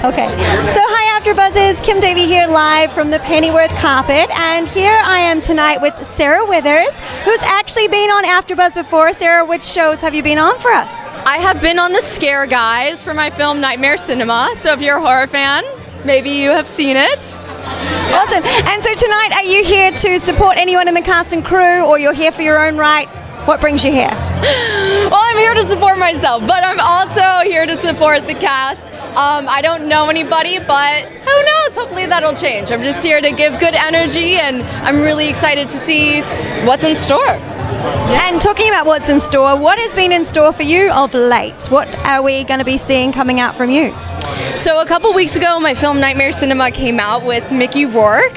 Okay. So hi AfterBuzzers, Kim Davey here live from the Pennyworth carpet, and here I am tonight with Sarah Withers, who's actually been on AfterBuzz before. Sarah, which shows have you been on for us? I have been on the Scare Guys for my film Nightmare Cinema, so if you're a horror fan, maybe you have seen it. Awesome. And so tonight, are you here to support anyone in the cast and crew, or you're here for your own right? What brings you here? Well, I'm here to support myself, but I'm also here to support the cast. I don't know anybody, but who knows? Hopefully that'll change. I'm just here to give good energy, and I'm really excited to see what's in store. And talking about what's in store, what has been in store for you of late? What are we going to be seeing coming out from you? So a couple weeks ago, my film Nightmare Cinema came out with Mickey Rourke,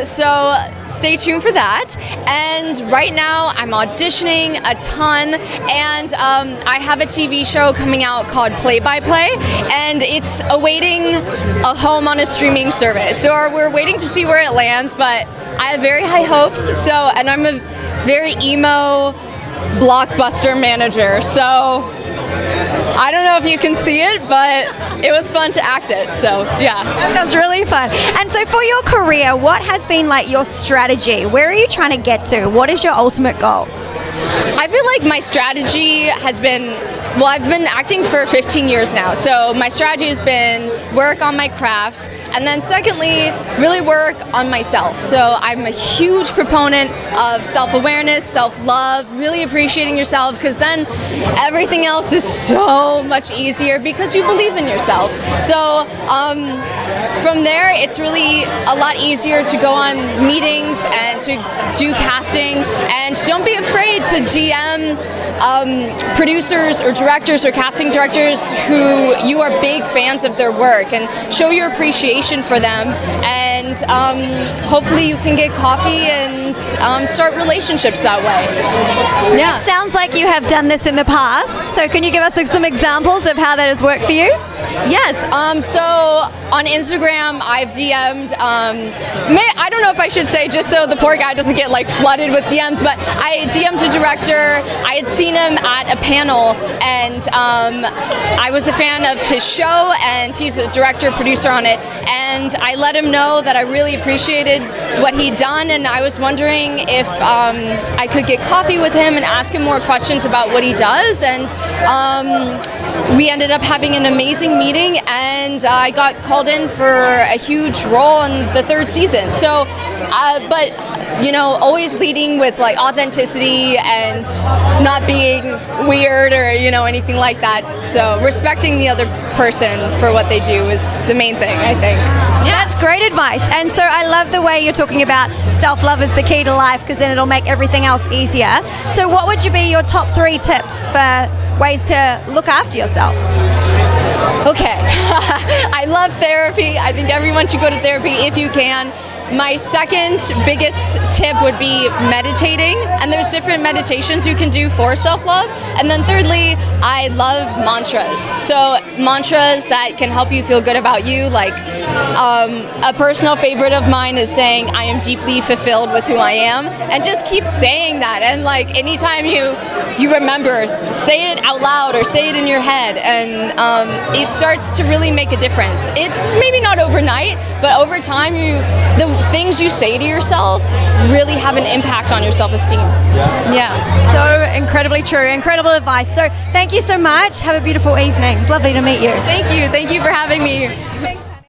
so stay tuned for that. And right now, I'm auditioning a ton, and I have a TV show coming out called Play by Play, and it's awaiting a home on a streaming service. So we're waiting to see where it lands, but I have very high hopes. And I'm a very emo blockbuster manager, so I don't know if you can see it, but it was fun to act it, so yeah. That sounds really fun. And so for your career, what has been like your strategy? Where are you trying to get to? What is your ultimate goal? I feel like my strategy has been, well, I've been acting for 15 years now, so my strategy has been work on my craft, and then secondly, really work on myself. So I'm a huge proponent of self-awareness, self-love, really appreciating yourself, because then everything else is so much easier because you believe in yourself. So from there, it's really a lot easier to go on meetings and to do casting, and don't be afraid to DM producers or directors or casting directors who you are big fans of their work, and show your appreciation for them, and hopefully you can get coffee and start relationships that way. Yeah. It sounds like you have done this in the past, so can you give us some examples of how that has worked for you? Yes, so on Instagram I've DM'd, I don't know if I should say, just so the poor guy doesn't get like flooded with DMs, but I DM'd a director. I had seen him at a panel, and I was a fan of his show, and he's a director, producer on it, and I let him know that I really appreciated what he'd done, and I was wondering if I could get coffee with him and ask him more questions about what he does, and we ended up having an amazing meeting, and I got called in for a huge role in the 3rd season. So, but you know, always leading with like authenticity and not being weird or, you know, anything like that. So respecting the other person for what they do is the main thing, I think. Yeah. That's great advice. And so I love the way you're talking about self-love is the key to life, because then it'll make everything else easier. So what would you be your top 3 tips for ways to look after yourself? Okay. I love therapy. I think everyone should go to therapy if you can. My second biggest tip would be meditating, and there's different meditations you can do for self-love. And then thirdly, I love mantras. So mantras that can help you feel good about you, like a personal favorite of mine is saying, I am deeply fulfilled with who I am, and just keep saying that. And like anytime you remember, say it out loud or say it in your head, and it starts to really make a difference. It's maybe not overnight, but over time, the things you say to yourself really have an impact on your self-esteem. Yeah. So incredibly true, incredible advice. So thank you so much. Have a beautiful evening. It's lovely to meet you. Thank you for having me. Thanks.